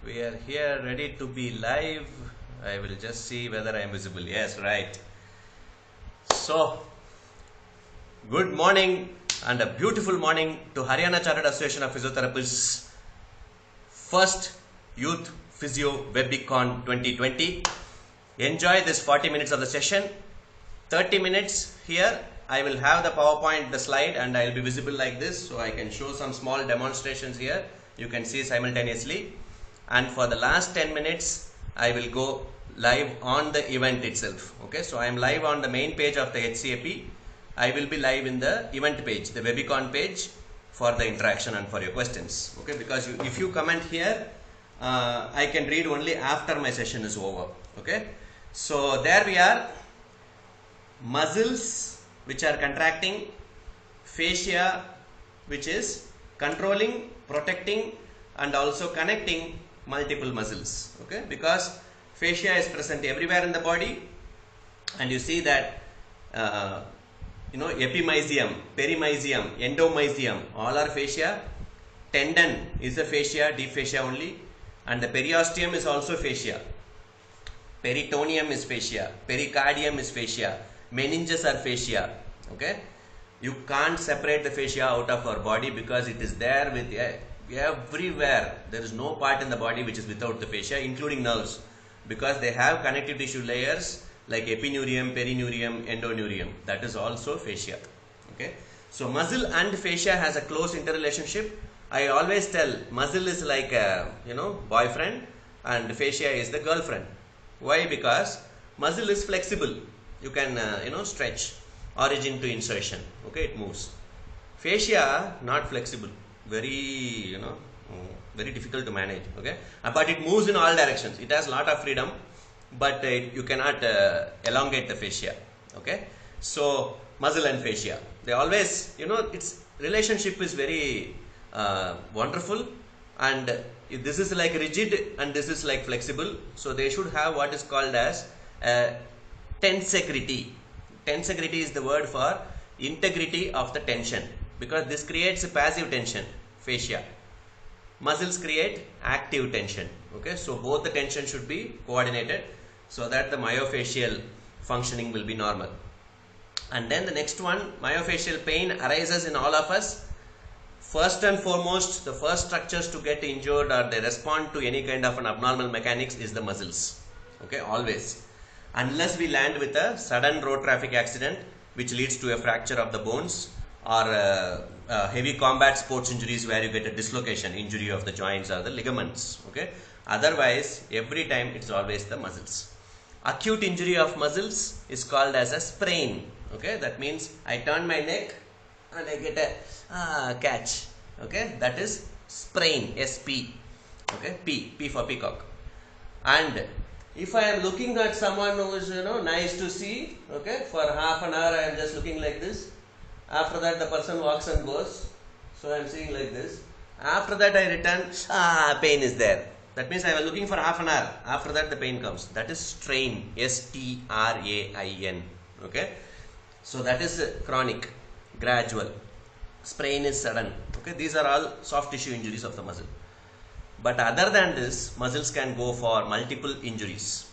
We are here ready to be live. I will just see whether I am visible. Yes, right. So, good morning and a beautiful morning to Haryana Chartered Association of Physiotherapists first Youth Physio Webicon 2020. Enjoy this 40 minutes of the session. 30 minutes here. I will have the PowerPoint, the slide, and I will be visible like this, so I can show some small demonstrations here. You can see simultaneously. And for the last 10 minutes, I will go live on the event itself. Okay, so I am live on the main page of the HCAP. I will be live in the event page, the Webicon page, for the interaction and for your questions. Okay, because if you comment here, I can read only after my session is over. Okay, so there we are. Muscles which are contracting, fascia which is controlling, protecting, and also connecting multiple muscles. Okay, because fascia is present everywhere in the body, and you see that epimysium, perimysium, endomysium, all are fascia. Tendon is a fascia, deep fascia only, and the periosteum is also fascia. Peritoneum is fascia, pericardium is fascia, meninges are fascia. Okay, you can't separate the fascia out of our body because it is there with everywhere. There is no part in the body which is without the fascia, including nerves, because they have connective tissue layers like epineurium, perineurium, endoneurium. That is also fascia. Okay, so muscle and fascia has a close interrelationship. I always tell muscle is like a boyfriend and fascia is the girlfriend. Why? Because muscle is flexible. You can stretch origin to insertion. Okay, it moves. Fascia not flexible. Very very difficult to manage. Okay, but it moves in all directions. It has lot of freedom, but you cannot elongate the fascia. Okay, so muscle and fascia, they always its relationship is very wonderful, and this is like rigid and this is like flexible, so they should have what is called as tensegrity. Tensegrity is the word for integrity of the tension, because this creates a passive tension, fascia. Muscles create active tension. Okay, so both the tension should be coordinated so that the myofascial functioning will be normal. And then the next one, myofascial pain arises in all of us. First and foremost, the first structures to get injured or they respond to any kind of an abnormal mechanics is the muscles. Okay, always. Unless we land with a sudden road traffic accident which leads to a fracture of the bones, or heavy combat sports injuries where you get a dislocation, injury of the joints or the ligaments. Okay, otherwise every time it's always the muscles. Acute injury of muscles is called as a sprain. Okay, that means I turn my neck and I get a catch. Okay, that is sprain, SP. Okay, P for peacock. And if I am looking at someone who is nice to see, okay, for half an hour I am just looking like this. After that the person walks and goes, so I am seeing like this. After that I return, pain is there. That means I was looking for half an hour. After that the pain comes. That is strain, STRAIN. Okay, so that is chronic, gradual. Sprain is sudden. Okay, these are all soft tissue injuries of the muscle. But other than this, muscles can go for multiple injuries.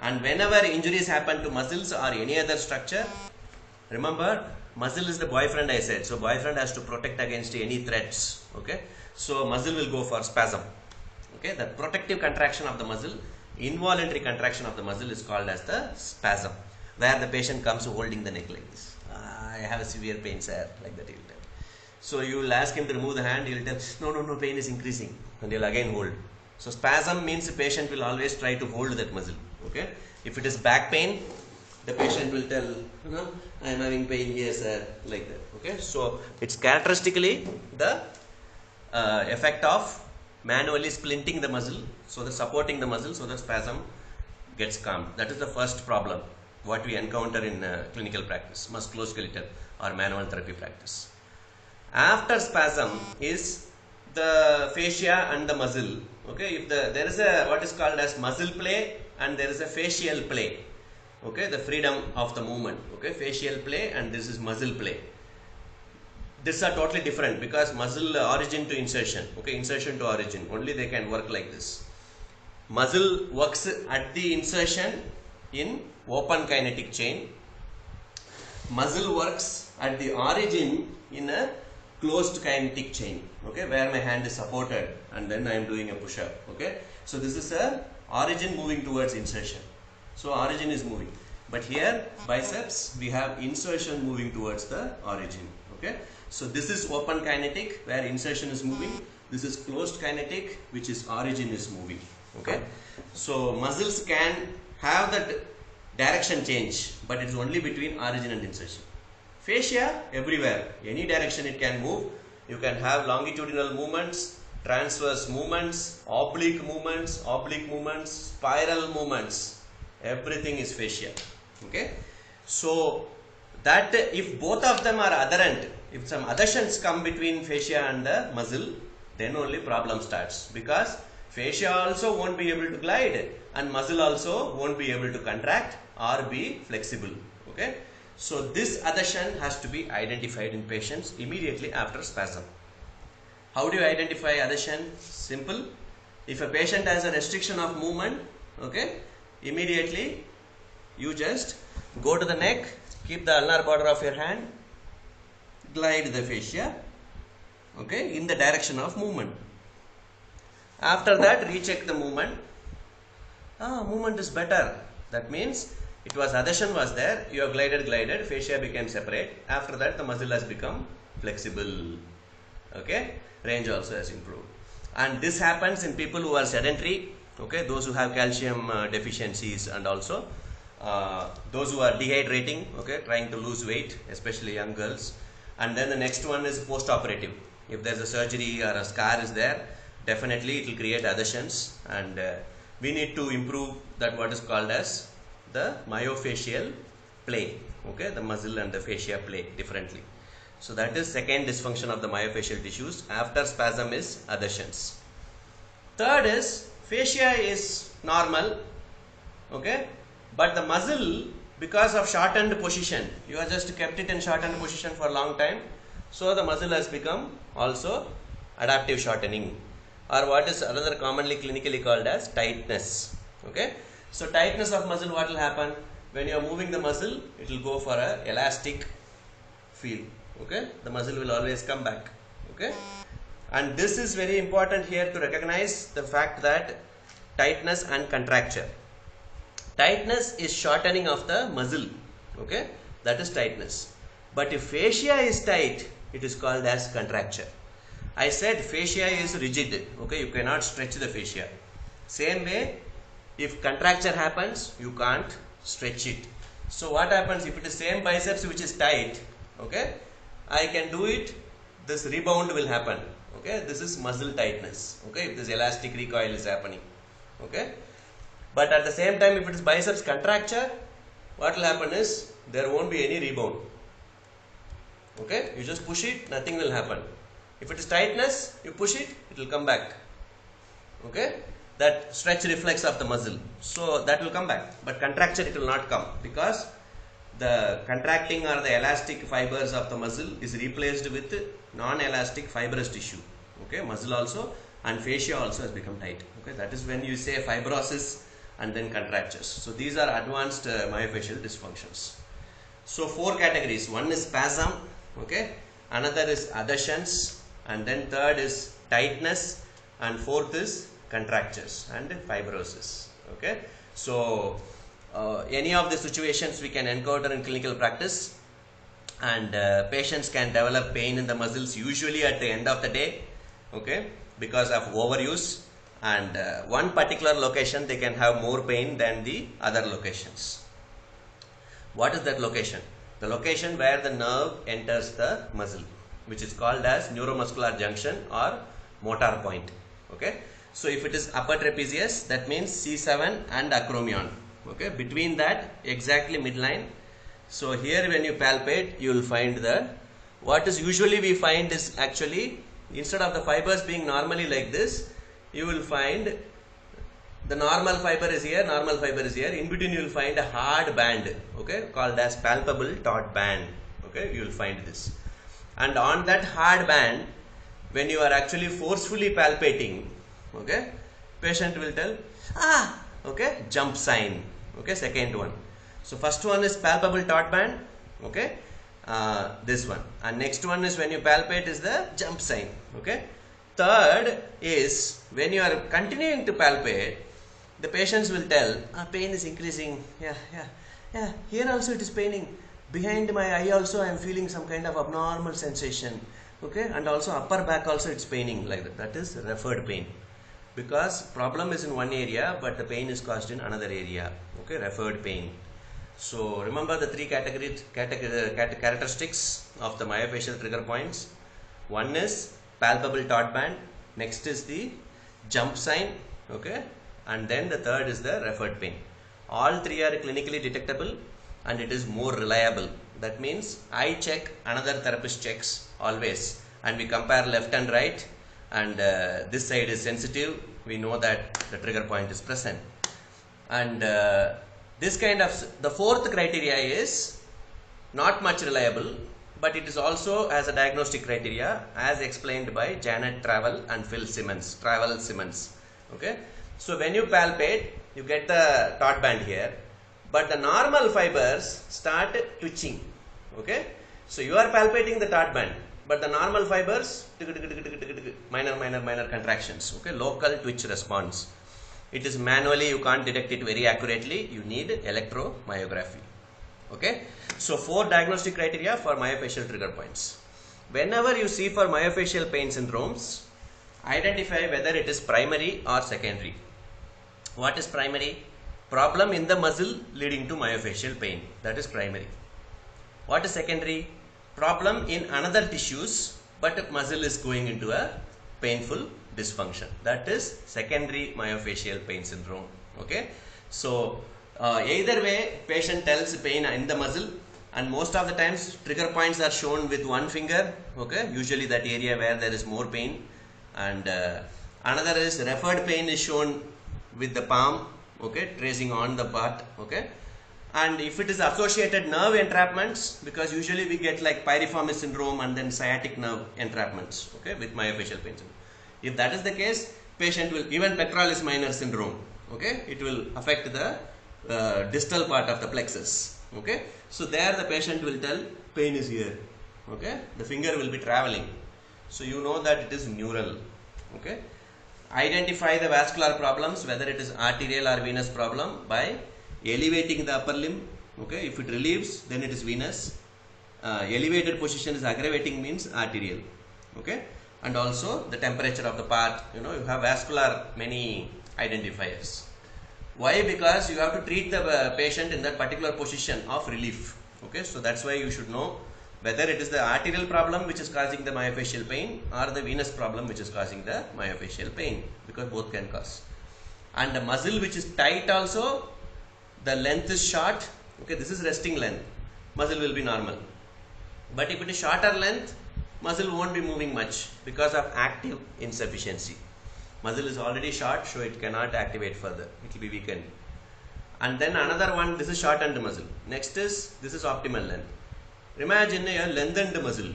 And whenever injuries happen to muscles or any other structure, remember, muscle is the boyfriend I said. So boyfriend has to protect against any threats. Okay, so muscle will go for spasm. Okay, the protective contraction of the muscle, involuntary contraction of the muscle is called as the spasm, where the patient comes holding the neck like this. I have a severe pain, sir, like that he will tell. So you will ask him to remove the hand, he will tell, no, pain is increasing, and he will again hold. So spasm means the patient will always try to hold that muscle. Okay, if it is back pain, the patient will tell, I am having pain here, sir, like that. Okay, so it's characteristically the effect of manually splinting the muscle, so the supporting the muscle, so the spasm gets calmed. That is the first problem what we encounter in clinical practice, musculoskeletal or manual therapy practice. After spasm is the fascia and the muscle. Okay, if there is a what is called as muscle play and there is a fascial play. Okay, the freedom of the movement. Okay, fascial play and this is muscle play. These are totally different because muscle origin to insertion. Okay, insertion to origin. Only they can work like this. Muscle works at the insertion in open kinetic chain. Muscle works at the origin in a closed kinetic chain, okay, where my hand is supported and then I am doing a push-up, okay. So this is a origin moving towards insertion. So origin is moving. But here biceps we have insertion moving towards the origin, okay. So this is open kinetic where insertion is moving. This is closed kinetic which is origin is moving, okay. So muscles can have that direction change, but it is only between origin and insertion. Fascia everywhere, any direction it can move. You can have longitudinal movements, transverse movements, oblique movements, spiral movements. Everything is fascia, okay. So that if both of them are adherent, if some adhesions come between fascia and the muscle, then only problem starts, because fascia also won't be able to glide and muscle also won't be able to contract or be flexible, okay. So this adhesion has to be identified in patients immediately after spasm. How do you identify adhesion? Simple. If a patient has a restriction of movement, okay, immediately you just go to the neck, keep the ulnar border of your hand, glide the fascia, okay, in the direction of movement. After that, recheck the movement. Movement is better. That means it was adhesion was there, you have glided, fascia became separate. After that, the muscle has become flexible, okay. Range also has improved. And this happens in people who are sedentary, okay, those who have calcium deficiencies, and also those who are dehydrating, okay, trying to lose weight, especially young girls. And then the next one is post-operative. If there is a surgery or a scar is there, definitely it will create adhesions, and we need to improve that, what is called as the myofascial play, okay, the muscle and the fascia play differently. So that is second dysfunction of the myofascial tissues after spasm is adhesions. Third is fascia is normal, okay, but the muscle, because of shortened position, you have just kept it in shortened position for a long time, so the muscle has become also adaptive shortening, or what is another commonly clinically called as tightness, okay. So tightness of muscle, what will happen? When you are moving the muscle, it will go for a elastic feel, okay. The muscle will always come back, okay. And this is very important here to recognize the fact that tightness and contracture. Tightness is shortening of the muscle, okay, that is tightness. But if fascia is tight, it is called as contracture. I said fascia is rigid, okay, you cannot stretch the fascia. Same way, if contracture happens, you can't stretch it. So what happens if it is same biceps which is tight, okay, I can do it, this rebound will happen, okay, this is muscle tightness, okay, if this elastic recoil is happening, okay. But at the same time, if it is biceps contracture, what will happen is there won't be any rebound, okay, you just push it, nothing will happen. If it is tightness, you push it, it will come back, okay, that stretch reflex of the muscle, so that will come back. But contracture, it will not come, because the contracting or the elastic fibers of the muscle is replaced with non-elastic fibrous tissue, okay, muscle also and fascia also has become tight, okay. That is when you say fibrosis and then contractures. So these are advanced myofascial dysfunctions. So 4 categories. One is spasm, okay, another is adhesions, and then third is tightness, and fourth is contractures and fibrosis, okay. So any of the situations we can encounter in clinical practice, and patients can develop pain in the muscles usually at the end of the day, okay, because of overuse, and one particular location they can have more pain than the other locations. What is that location? The location where the nerve enters the muscle, which is called as neuromuscular junction or motor point, okay. So if it is upper trapezius, that means C7 and acromion, okay, between that exactly midline. So here when you palpate, you will find the, what is usually we find is actually, instead of the fibers being normally like this, you will find the normal fiber is here, normal fiber is here, in between you will find a hard band, okay, called as palpable taut band, okay, you will find this. And on that hard band, when you are actually forcefully palpating, okay, patient will tell, Okay, jump sign. Okay, second one. So first one is palpable taut band. Okay, this one, and next one is when you palpate is the jump sign. Okay, third is when you are continuing to palpate, the patients will tell, pain is increasing. Yeah. Here also it is paining. Behind my eye also I am feeling some kind of abnormal sensation. Okay, and also upper back also it's paining like that. That is referred pain. Because problem is in one area but the pain is caused in another area. Okay, referred pain. So remember the three characteristics of the myofascial trigger points. One is palpable taut band, next is the jump sign, okay, and then the third is the referred pain. All three are clinically detectable and it is more reliable. That means I check, another therapist checks always, and we compare left and right, and this side is sensitive, we know that the trigger point is present. And this kind of, the fourth criteria is not much reliable, but it is also as a diagnostic criteria as explained by Janet Travell and Phil Simmons. Okay, so when you palpate, you get the taut band here, but the normal fibers start twitching. Okay, so you are palpating the taut band, but the normal fibers minor contractions. Okay, local twitch response. It is manually, you can't detect it very accurately, you need electromyography. Okay, so 4 diagnostic criteria for myofascial trigger points. Whenever you see for myofascial pain syndromes, identify whether it is primary or secondary. What is primary? Problem in the muscle leading to myofascial pain, that is primary. What is secondary? Problem in another tissues but muscle is going into a painful dysfunction, that is secondary myofascial pain syndrome. Okay, so either way patient tells pain in the muscle, and most of the times trigger points are shown with one finger. Okay, usually that area where there is more pain, and another is referred pain is shown with the palm. Okay, tracing on the part. Okay, and if it is associated nerve entrapments, because usually we get like piriformis syndrome and then sciatic nerve entrapments, okay, with myofascial pain syndrome. If that is the case, patient will, even pectoralis minor syndrome, okay, it will affect the distal part of the plexus. Okay, so there the patient will tell pain is here. Okay, the finger will be traveling, so you know that it is neural. Okay, identify the vascular problems, whether it is arterial or venous problem, by elevating the upper limb. Okay, if it relieves, then it is venous. Elevated position is aggravating, means arterial. Okay, and also the temperature of the part, you know, you have vascular many identifiers. Why? Because you have to treat the patient in that particular position of relief. Okay, so that's why you should know whether it is the arterial problem which is causing the myofascial pain or the venous problem which is causing the myofascial pain, because both can cause. And the muscle which is tight also, the length is short. Okay, this is resting length, muscle will be normal. But if it is shorter length, muscle won't be moving much because of active insufficiency. Muscle is already short, so it cannot activate further, it will be weakened. And then another one, this is shortened muscle. Next is, this is optimal length. Imagine a lengthened muscle.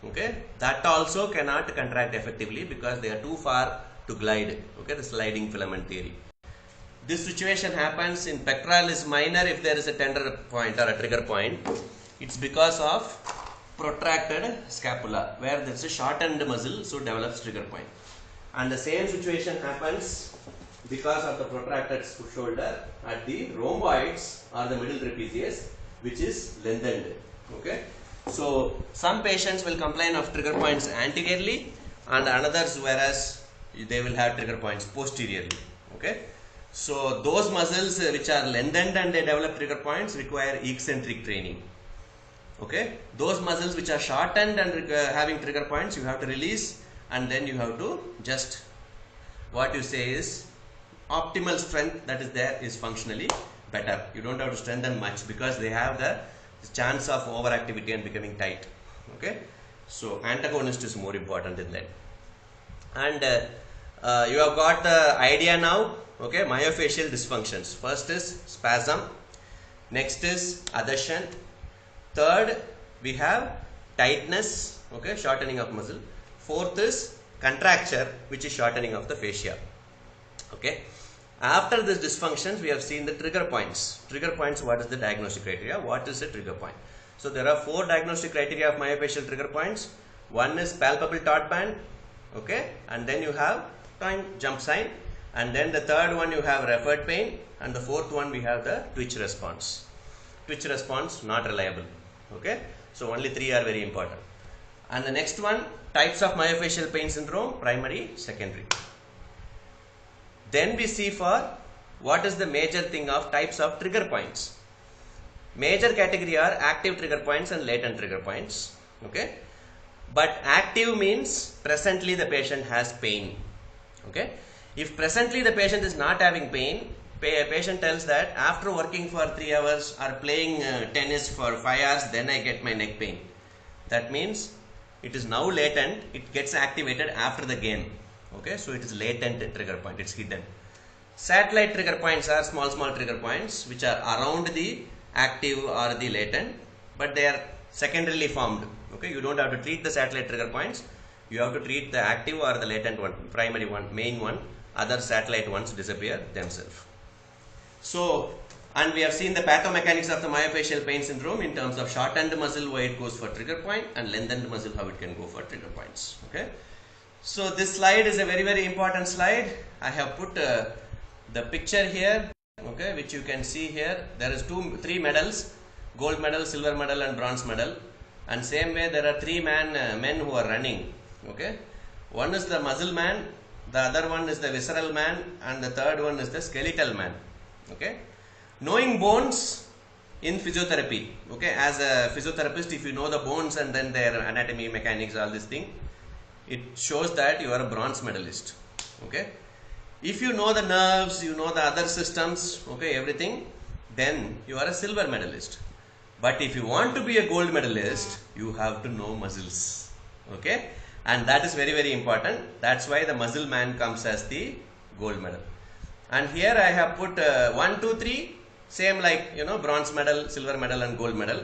Okay, that also cannot contract effectively because they are too far to glide. Okay, the sliding filament theory. This situation happens in pectoralis minor if there is a tender point or a trigger point. It's because of protracted scapula, where there is a shortened muscle, so develops trigger point. And the same situation happens because of the protracted shoulder at the rhomboids or the middle trapezius, which is lengthened. Okay, so some patients will complain of trigger points anteriorly, and others whereas they will have trigger points posteriorly. Okay, so those muscles which are lengthened and they develop trigger points require eccentric training. Okay, those muscles which are shortened and having trigger points, you have to release, and then you have to just, what you say is optimal strength that is there is functionally better. You don't have to strengthen much because they have the chance of overactivity and becoming tight. Okay, so antagonist is more important in that. And you have got the idea now. Okay, myofascial dysfunctions. First is spasm, next is adhesion, third we have tightness, okay, shortening of muscle, fourth is contracture, which is shortening of the fascia. Okay, After this dysfunctions, we have seen the trigger points. Trigger points, what is the diagnostic criteria? What is a trigger point? So there are 4 diagnostic criteria of myofascial trigger points. One is palpable taut band, okay, and then you have time jump sign, and then the third one you have referred pain, and the fourth one we have the twitch response. Twitch response not reliable, okay. So only 3 are very important. And the next one, types of myofascial pain syndrome, primary, secondary. Then we see for what is the major thing of types of trigger points. Major category are active trigger points and latent trigger points, okay. But active means presently the patient has pain, okay. If presently the patient is not having pain, patient tells that after working for 3 hours or playing tennis for 5 hours, then I get my neck pain. That means it is now latent, it gets activated after the game, okay. So it is latent trigger point, it's hidden. Satellite trigger points are small trigger points which are around the active or the latent, but they are secondarily formed, okay. You don't have to treat the satellite trigger points, you have to treat the active or the latent one, primary one, main one. Other satellite ones disappear themselves. So, and we have seen the pathomechanics of the myofascial pain syndrome in terms of shortened muscle why it goes for trigger point, and lengthened muscle how it can go for trigger points, okay. So this slide is a very important slide. I have put the picture here, okay, which you can see here. There is 3 medals, gold medal, silver medal and bronze medal, and same way there are 3 men who are running, okay. One is the muscle man, the other one is the visceral man, and the third one is the skeletal man, okay. Knowing bones in physiotherapy, okay, as a physiotherapist, if you know the bones and then their anatomy, mechanics, all this thing, it shows that you are a bronze medalist, okay. If you know the nerves, you know the other systems, okay, everything, then you are a silver medalist. But if you want to be a gold medalist, you have to know muscles, okay, and that is very important. That's why the muscle man comes as the gold medal. And here I have put 1, 2, 3, same like, you know, bronze medal, silver medal and gold medal.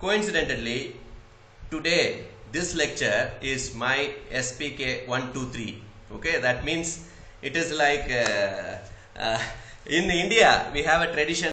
Coincidentally, today this lecture is my SPK 1, 2, 3, okay. That means it is like in India we have a tradition